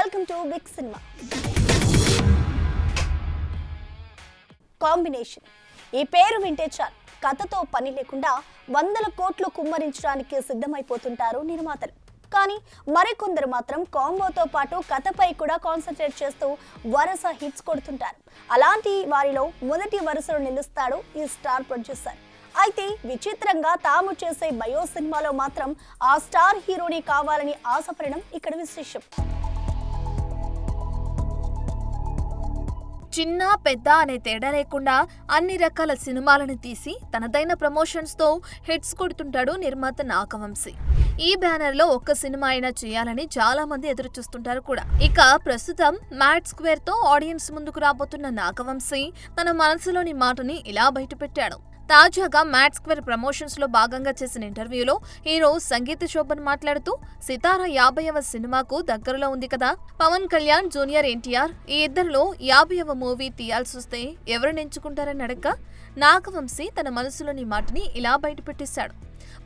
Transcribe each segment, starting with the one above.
Welcome to big cinema. Combination ఈ పేరు వింటే చాలు కథతో పని లేకుండా వందల కోట్లు కుమ్మరించడానికి సిద్ధమైపోతుంటారు నిర్మాతలు. కానీ మరికొందరు మాత్రం కాంబోతో పాటు కథపై కూడా కాన్సన్ట్రేట్ చేస్తూ వరుస హిట్స్ కొడుతుంటారు. అలాంటి వారిలో మొదటి వరుసలో నిలుస్తాడు ఈ స్టార్ ప్రొడ్యూసర్. అయితే విచిత్రంగా తాము చేసే బయో సినిమాలో మాత్రం ఆ స్టార్ హీరోని కావాలని ఆశపడడం ఇక్కడ విశేషం. చిన్న పెద్ద అనే తేడా లేకుండా అన్ని రకాల సినిమాలను తీసి తనదైన ప్రమోషన్స్తో హిట్స్ కొడుతుంటాడు నిర్మాత నాగవంశీ. ఈ బ్యానర్లో ఒక్క సినిమా అయినా చేయాలని చాలా మంది ఎదురు చూస్తుంటారు కూడా. ఇక ప్రస్తుతం మ్యాడ్ స్క్వేర్ తో ఆడియన్స్ ముందుకు రాబోతున్న నాగవంశీ తన మనసులోని మాటని ఇలా బయటపెట్టాడు. తాజాగా మ్యాడ్ స్క్వేర్ ప్రమోషన్స్ లో భాగంగా చేసిన ఇంటర్వ్యూలో హీరో సంగీత శోభన్ మాట్లాడుతూ సితారా 50వ సినిమాకు దగ్గరలో ఉంది కదా, పవన్ కళ్యాణ్ జూనియర్ ఎన్టీఆర్ ఈ ఇద్దరిలో 50వ మూవీ తీయాల్సి వస్తే ఎవరిని ఎంచుకుంటారని అడగ్గా నాగవంశీ తన మనసులోని మాటని ఇలా బయటపెట్టేశాడు.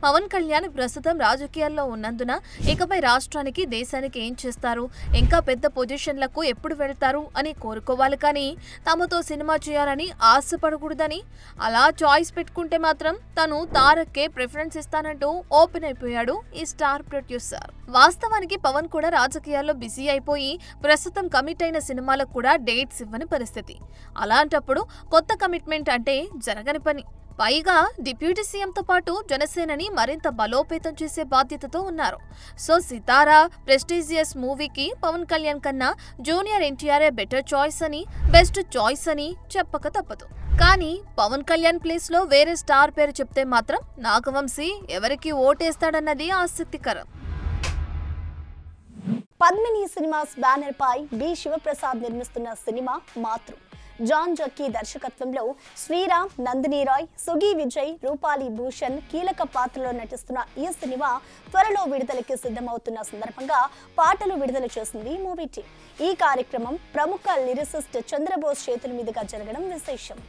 పవన్ కళ్యాణ్ ప్రస్తుతం రాజకీయాల్లో ఉన్నందున ఇకపై రాష్ట్రానికి దేశానికి ఏం చేస్తారు, ఇంకా పెద్ద పొజిషన్లకు ఎప్పుడు వెళ్తారు అని కోరుకోవాలి, కానీ తమతో సినిమా చేయాలని ఆశపడకూడదని, అలా చాయిస్ పెట్టుకుంటే మాత్రం తను తారక్కే ప్రిఫరెన్స్ ఇస్తానంటూ ఓపెన్ అయిపోయాడు ఈ స్టార్ ప్రొడ్యూసర్. వాస్తవానికి పవన్ కూడా రాజకీయాల్లో బిజీ అయిపోయి ప్రస్తుతం కమిట్ అయిన సినిమాలకు కూడా డేట్స్ ఇవ్వని పరిస్థితి. అలాంటప్పుడు కొత్త కమిట్మెంట్ అంటే జరగని పని. పైగా డిప్యూటీ సీఎంతో పాటు జనసేనని మరింత బలోపేతం చేసే బాధ్యతతో ఉన్నారు. సో సితారా ప్రెస్టీజియస్ మూవీకి పవన్ కళ్యాణ్ కన్నా జూనియర్ ఎన్టీఆర్ఏ బెటర్ చాయిస్ అని, బెస్ట్ చాయిస్ అని చెప్పక తప్పదు. కానీ పవన్ కళ్యాణ్ ప్లేస్ లో వేరే స్టార్ పేరు చెప్తే మాత్రం నాగవంశీ ఎవరికి ఓటేస్తాడన్నది ఆసక్తికరం. పద్మిని సినిమాస్ బ్యానర్ పై బి శివప్రసాద్ నిర్మిస్తున్న సినిమా మాతృ. జాన్ జక్కీ దర్శకత్వంలో శ్రీరామ్, నందిని రాయ్, సుగి విజయ్, రూపాలి భూషణ్ కీలక పాత్రలో నటిస్తున్న ఈ సినిమా త్వరలో విడుదలకి సిద్ధమవుతున్న సందర్భంగా పాటలు విడుదల చేసింది మూవీ టీమ్. ఈ కార్యక్రమం ప్రముఖ లిరిసిస్ట్ చంద్రబోస్ చేతుల మీదుగా జరగడం విశేషం.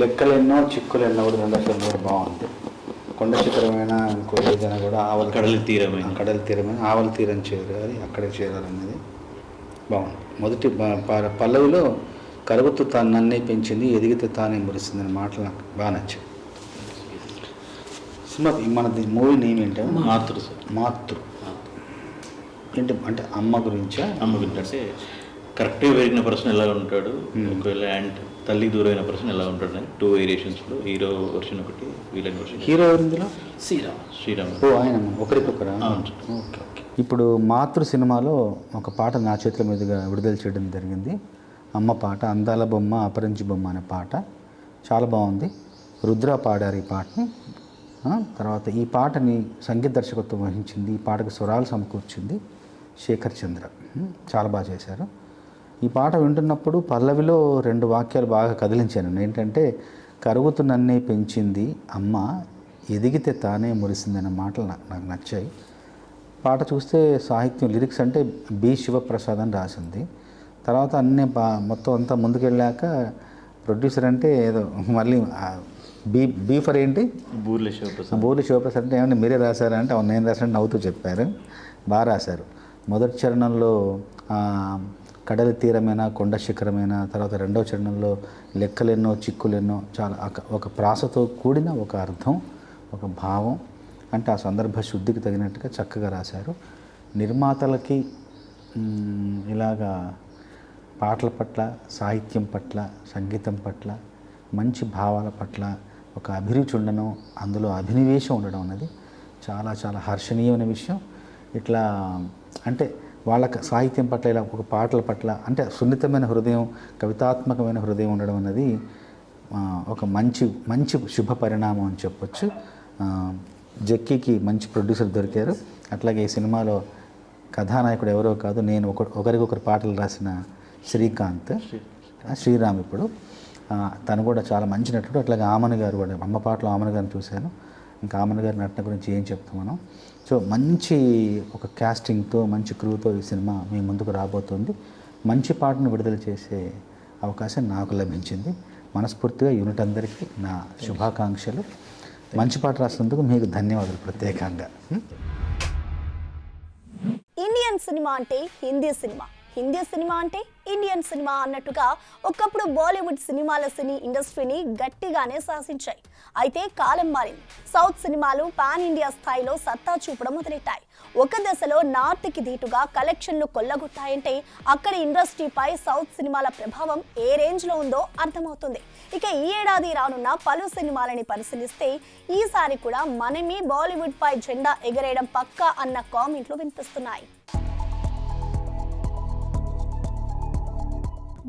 లెక్కలెన్నో చిక్కులెన్నో కూడా సందర్శన కూడా బాగుంది. కొండ శిఖరమైన ఇంకో ఏదైనా కూడా కడలి తీరమైన ఆవల తీరం చేరాలి, అక్కడే చేరాలనేది బాగుంది. మొదటి పల్లవిలో కరుగుతూ తాను నన్నే పెంచింది, ఎదిగితే తానే మురిసింది అనే మాటలు నాకు బాగా నచ్చాయి. సినిమా మనది మూవీ నేమ్ ఏంటంటే మాతృ ఏంటి అంటే అమ్మ గురించి అంటే కరెక్ట్గా పెరిగిన పర్సన్ ఎలా ఉంటాడు, ఒకవేళ అండ్ తల్లి దూరమైన పర్సన్ ఎలా ఉంటాడు అని 2 వేరియేషన్స్లో హీరో వర్షన్ ఒకటి, విలన్ వర్షన్. హీరో ఇందులో శ్రీరామ్. ఓ ఆయన ఒకరికొకరా? ఓకే. ఇప్పుడు మాతృ సినిమాలో ఒక పాట నా చేతుల మీదుగా విడుదల చేయడం జరిగింది. అమ్మ పాట, అందాల బొమ్మ అపరించి బొమ్మ అనే పాట చాలా బాగుంది. రుద్ర పాడారు ఈ పాటని. తర్వాత ఈ పాటని సంగీత దర్శకత్వం వహించింది, ఈ పాటకు స్వరాలు సమకూర్చింది శేఖర్ చంద్ర. చాలా బాగా చేశారు. ఈ పాట వింటున్నప్పుడు పల్లవిలో 2 వాక్యాలు బాగా కదిలించాను. ఏంటంటే కరుగుతూ నన్నే పెంచింది అమ్మ, ఎదిగితే తానే మురిసింది అనే మాటలు నాకు నచ్చాయి. పాట చూస్తే సాహిత్యం లిరిక్స్ అంటే బి శివప్రసాద్ అని రాసింది. తర్వాత అన్నీ మొత్తం అంతా ముందుకెళ్ళాక ప్రొడ్యూసర్ అంటే ఏదో మళ్ళీ బీ ఫర్ ఏంటి బూర్లి శివప్రసాద్ అంటే ఏమన్నా మీరే రాశారా అంటే అవును నేను రాశాను నవ్వుతూ చెప్పారు. బాగా రాశారు. మొదటి చరణంలో కడలి తీరమైన కొండ శిఖరమైన, తర్వాత రెండవ చరణంలో లెక్కలెన్నో చిక్కులెన్నో, చాలా ఒక ప్రాసతో కూడిన ఒక అర్థం, ఒక భావం, అంటే ఆ సందర్భ శుద్ధికి తగినట్టుగా చక్కగా రాశారు. నిర్మాతలకి ఇలాగా పాటల పట్ల, సాహిత్యం పట్ల, సంగీతం పట్ల, మంచి భావాల పట్ల ఒక అభిరుచి ఉండడం, అందులో అభినివేశం ఉండడం అనేది చాలా చాలా హర్షణీయమైన విషయం. ఇట్లా అంటే వాళ్ళ సాహిత్యం పట్ల, ఇలా ఒక పాటల పట్ల అంటే సున్నితమైన హృదయం, కవితాత్మకమైన హృదయం ఉండడం అనేది ఒక మంచి శుభ పరిణామం అని చెప్పొచ్చు. జక్కీకి మంచి ప్రొడ్యూసర్ దొరికారు. అట్లాగే ఈ సినిమాలో కథానాయకుడు ఎవరో కాదు, నేను ఒకరికొకరు పాటలు రాసిన శ్రీరామ్ ఇప్పుడు తను కూడా చాలా మంచి నటుడు. అట్లాగే ఆమని గారు కూడా, అమ్మ పాటలో ఆమని గారిని చూశాను. ఇంకా ఆమన్ గారి నటన గురించి ఏం చెప్తాం మనం. సో మంచి ఒక క్యాస్టింగ్తో మంచి క్రూతో ఈ సినిమా మీ ముందుకు రాబోతుంది. మంచి పాటను విడుదల చేసే అవకాశం నాకు లభించింది. మనస్ఫూర్తిగా యూనిట్ అందరికీ నా శుభాకాంక్షలు. మంచి పాట రాసినందుకు మీకు ధన్యవాదాలు ప్రత్యేకంగా. ఇండియన్ సినిమా అంటే హిందీ సినిమా, హిందీ సినిమా అంటే ఇండియన్ సినిమా అన్నట్టుగా ఒకప్పుడు బాలీవుడ్ సినిమాల సినీ ఇండస్ట్రీని గట్టిగానే శాసించాయి. అయితే కాలం మారింది. సౌత్ సినిమాలు పాన్ ఇండియా స్థాయిలో సత్తా చూపడం మొదలెట్టాయి. ఒక దశలో నార్త్కి ధీటుగా కలెక్షన్లు కొల్లగొట్టాయంటే అక్కడి ఇండస్ట్రీపై సౌత్ సినిమాల ప్రభావం ఏ రేంజ్లో ఉందో అర్థమవుతుంది. ఇక ఈ ఏడాది రానున్న పలు సినిమాలని పరిశీలిస్తే ఈసారి కూడా మనమే బాలీవుడ్ పై జెండా ఎగరేయడం పక్కా అన్న కామెంట్లు వినిపిస్తున్నాయి.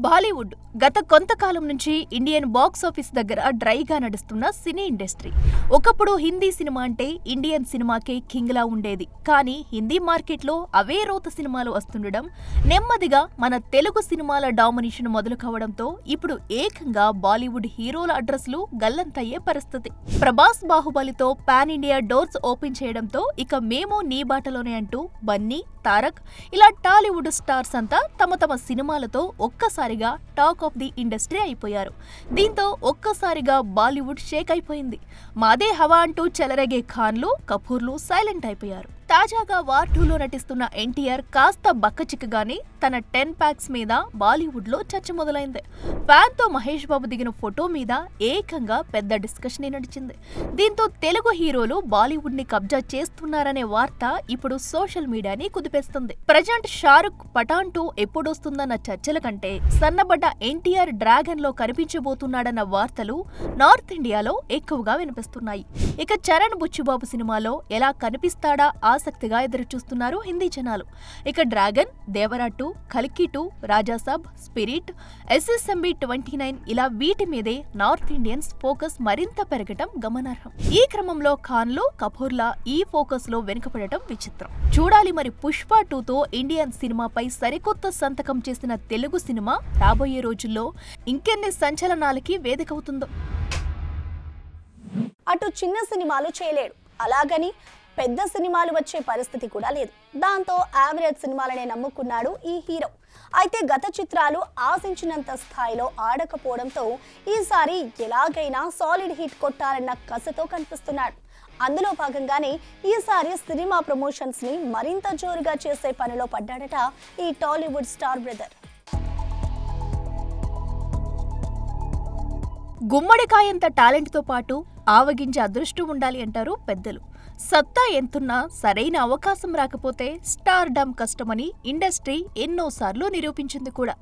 బాలీవుడ్ గత కొంతకాలం నుంచి ఇండియన్ బాక్స్ ఆఫీస్ దగ్గర డ్రైగా నడుస్తున్న సినీ ఇండస్ట్రీ. ఒకప్పుడు హిందీ సినిమా అంటే ఇండియన్ సినిమాకే కింగ్లా ఉండేది. కానీ హిందీ మార్కెట్లో అవే రోత సినిమాలు వస్తుండడం, నెమ్మదిగా మన తెలుగు సినిమాల డామినేషన్ మొదలు కావడంతో ఇప్పుడు ఏకంగా బాలీవుడ్ హీరోల అడ్రస్లు గల్లంతయ్యే పరిస్థితి. ప్రభాస్ బాహుబలితో పాన్ ఇండియా డోర్స్ ఓపెన్ చేయడంతో ఇక మేము నీ బాటలోనే అంటూ బన్నీ, తారక్ ఇలా టాలీవుడ్ స్టార్స్ అంతా తమ సినిమాలతో ఒక్కసారిగా టాక్ ఆఫ్ ది ఇండస్ట్రీ అయిపోయారు. దీంతో ఒక్కసారిగా బాలీవుడ్ షేక్ అయిపోయింది. మాదే హవా అంటూ చెలరేగే ఖాన్లు, కపూర్లు సైలెంట్ అయిపోయారు. తాజాగా వార్ 2లో నటిస్తున్న ఎన్టీఆర్ కాస్త బక్కచిక్కగానే తన 10 ప్యాక్స్ మీద బాలీవుడ్ లో చర్చ మొదలైంది. ఫ్యాన్ తో మహేష్ బాబు దిగిన ఫోటో మీద ఏకంగా పెద్ద డిస్కషన్ నడిచింది. దీంతో తెలుగు హీరోలు బాలీవుడ్ ని కబ్జా చేస్తున్నారనే వార్త ఇప్పుడు సోషల్ మీడియాని కుదిపేస్తుంది. ప్రజెంట్ షారుఖ్ పఠాన్ 2 ఎప్పుడొస్తుందన్న చర్చల కంటే సన్నబడ్డ ఎన్టీఆర్ డ్రాగన్ లో కనిపించబోతున్నాడన్న వార్తలు నార్త్ ఇండియాలో ఎక్కువగా వినిపిస్తున్నాయి. ఇక చరణ్ బుచ్చిబాబు సినిమాలో ఎలా కనిపిస్తాడా ఆసక్తిగా ఎదురుచూస్తున్నారు హిందీ జనాలు. ఇక డ్రాగన్, దేవరా 2, కల్కి 2, రాజాసాబ్, స్పిరిట్, SSMB 29 ఇలా వీటి మీదే నార్త్ ఇండియన్స్ ఫోకస్ మరింత పెరగటం గమనార్హం. ఈ క్రమంలో ఖాన్లు, కపూర్ల ఈ ఫోకస్ లో వెనుకపడటం విచిత్రం. చూడాలి మరి పుష్ప 2తో ఇండియన్ సినిమాపై సరికొత్త సంతకం చేసిన తెలుగు సినిమా రాబోయే రోజుల్లో ఇంకెన్ని సంచలనాలకి వేదికవుతుందో. అటు చిన్న సినిమాలు చేయలేడు, అలాగని పెద్ద సినిమాలు వచ్చే పరిస్థితి కూడా లేదు. దాంతో యావరేజ్ సినిమాలనే నమ్ముకున్నాడు ఈ హీరో. అయితే గత చిత్రాలు ఆశించినంత స్థాయిలో ఆడకపోవడంతో ఈసారి ఎలాగైనా సాలిడ్ హిట్ కొట్టాలన్న కసితో కనిపిస్తున్నాడు. అందులో భాగంగానే ఈసారి సినిమా ప్రమోషన్స్ ని మరింత జోరుగా చేసే పనిలో పడ్డాడట ఈ టాలీవుడ్ స్టార్ బ్రదర్. గుమ్మడికాయంత టాలెంట్తో పాటు ఆవగించే అదృష్టం ఉండాలి అంటారు పెద్దలు. సత్తా ఎంతున్నా సరైన అవకాశం రాకపోతే స్టార్ డమ్ కష్టమని ఇండస్ట్రీ ఎన్నోసార్లు నిరూపించింది కూడా.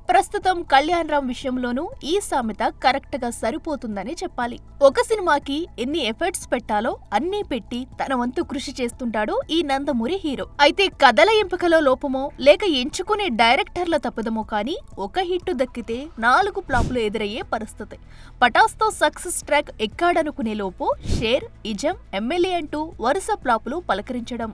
ప్రస్తుతం కళ్యాణ్ రామ్ విషయంలోనూ ఈ సామెత కరెక్ట్ గా సరిపోతుందని చెప్పాలి. ఒక సినిమాకి ఎన్ని ఎఫర్ట్స్ పెట్టాలో అన్నీ పెట్టి తన వంతు కృషి చేస్తుంటాడు ఈ నందమూరి హీరో. అయితే కథల ఎంపికలో లోపమో లేక ఎంచుకునే డైరెక్టర్ల తప్పదమో కానీ ఒక హిట్ దక్కితే 4 ఫ్లాపులు ఎదురయ్యే పరిస్థితి. పటాస్తో సక్సెస్ ట్రాక్ ఎక్కాడనుకునే లోపు షేర్, ఇజం, ఎమ్మెల్యే అంటూ వరుస ఫ్లాపులు పలకరించడం,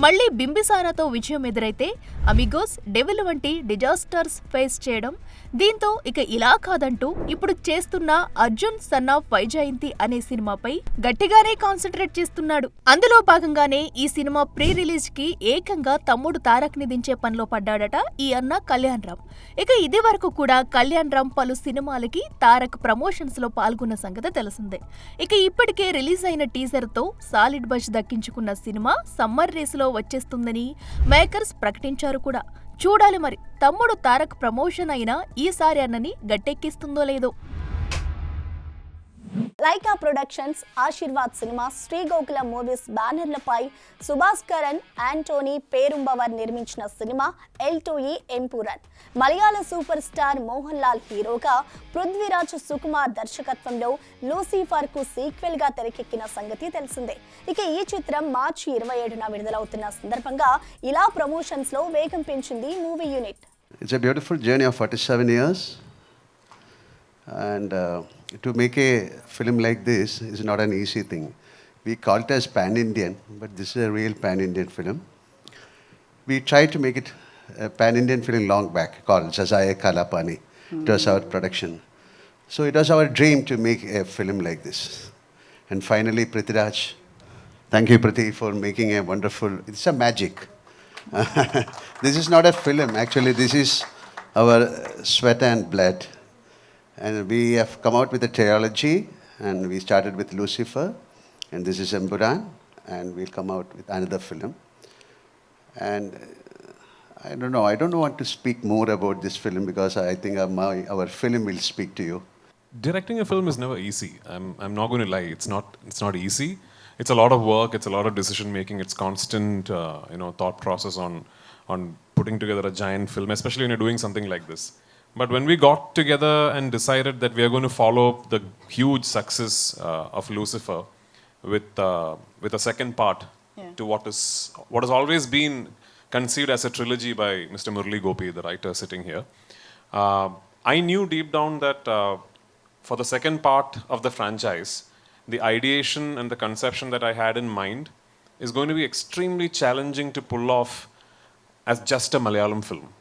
మళ్లీ బింబిసారాతో విజయం ఎదురైతే అమిగోస్, డెవిల్ వంటి డిజాస్టర్స్ ఫేస్ చేయడం. దీంతో ఇక ఇలా కాదంటూ ఇప్పుడు చేస్తున్న అర్జున్ సన్ ఆఫ్ వైజయంతి అనే సినిమాపై గట్టిగానే కాన్సన్ట్రేట్ చేస్తున్నాడు. అందులో భాగంగానే ఈ సినిమా ప్రీ రిలీజ్ కి ఏకంగా తమ్ముడు తారక్ ని దించే పనిలో పడ్డాడట ఈ అన్న కళ్యాణ్ రామ్. ఇక ఇది వరకు కూడా కళ్యాణ్ రామ్ పలు సినిమాలకి తారక్ ప్రమోషన్స్ లో పాల్గొన్న సంగతి తెలిసిందే. ఇక ఇప్పటికే రిలీజ్ అయిన టీజర్ తో సాలిడ్ బజ్ దక్కించుకున్న సినిమా సమ్మర్ రేసులో వచ్చేస్తుందని మేకర్స్ ప్రకటించారు కూడా. చూడాలి మరి తమ్ముడు తారక్ ప్రమోషన్ అయినా ఈసారి అన్నని గట్టెక్కిస్తుందో లేదో. Lyca productions, Aashirvad cinemas, Shri Gokula movies బ్యానర్లపై సుభాష్ కరణ్, యాంటోనీ పేరుంబవర్ నిర్మించిన సినిమా L2E Empuraan. Malayalam super star Mohanlal హీరోగా, పృథ్వీరాజ్ సుకుమార్ దర్శకత్వంలో లూసిఫర్ కు సీక్వెల్ గా తెరకెక్కిన సంగతి తెలిసిందే. ఇక ఈ చిత్రం మార్చి 27న విడుదలవుతున్న సందర్భంగా ఇలా ప్రమోషన్స్ లో వేగం పెంచింది movie unit. It's a beautiful journey of 47 years. And to make a film like this is not an easy thing. We call it as pan-Indian, but this is a real pan-Indian film. We tried to make it a pan-Indian film long back called Jazaya Kalapani. It was our production. So it was our dream to make a film like this. And finally Prithviraj Thank you, Prati, for making a wonderful. It's a magic. This is not a film. Actually, this is our sweat and blood. And we have come out with a trilogy, and we started with Lucifer, and this is Empuran, and we'll come out with another film. And I don't want to speak more about this film because I think our film will speak to you. Directing a film is never easy. I'm not going to lie. It's not easy. It's a lot of work. It's a lot of decision making. It's constant, thought process on putting together a giant film, especially when you're doing something like this. But when we got together and decided that we are going to follow the huge success of Lucifer with a second part to what has always been conceived as a trilogy by Mr. Murali Gopi, the writer sitting here, I knew deep down that for the second part of the franchise, the ideation and the conception that I had in mind is going to be extremely challenging to pull off as just a Malayalam film.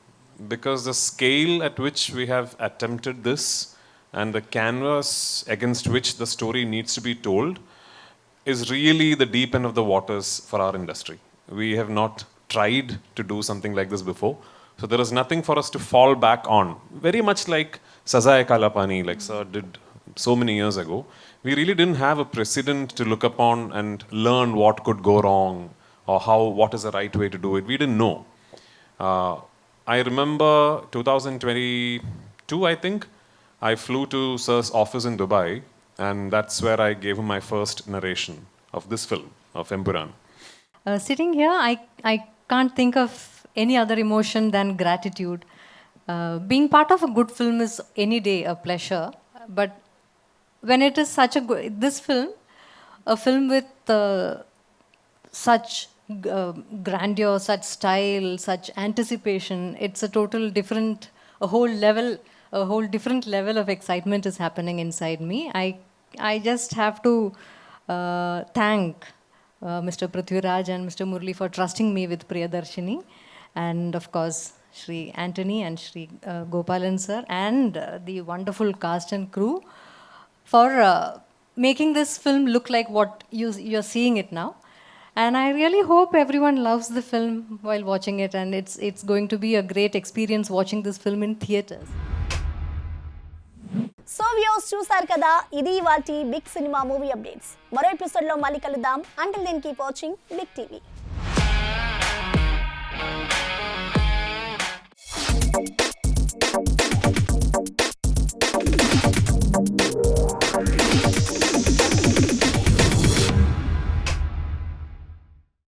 Because the scale at which we have attempted this and the canvas against which the story needs to be told is really the deep end of the waters for our industry. We have not tried to do something like this before. So there is nothing for us to fall back on. Very much like Sazai Kalapani, like Sir did so many years ago. We really didn't have a precedent to look upon and learn what could go wrong or what is the right way to do it. We didn't know. I remember 2022, I think, I flew to Sir's office in Dubai, and that's where I gave him my first narration of this film, of Empuran. Sitting here, I can't think of any other emotion than gratitude. Being part of a good film is any day a pleasure, but when it is this film, a film with such grandeur, such style, such anticipation, it's a whole different level of excitement is happening inside me. I just have to thank Mr. Prithviraj and Mr. Murali for trusting me with Priyadarshini, and of course Shri Anthony and Shri Gopalan sir and the wonderful cast and crew for making this film look like what you're seeing it now. And I really hope everyone loves the film while watching it, and it's going to be a great experience watching this film in theaters. So views చూసారు కదా, ఇది ఇవాల్టి big cinema movie updates. మరో ఎపిసోడ్లో మళ్ళీ కలుద్దాం. Until then keep watching big TV.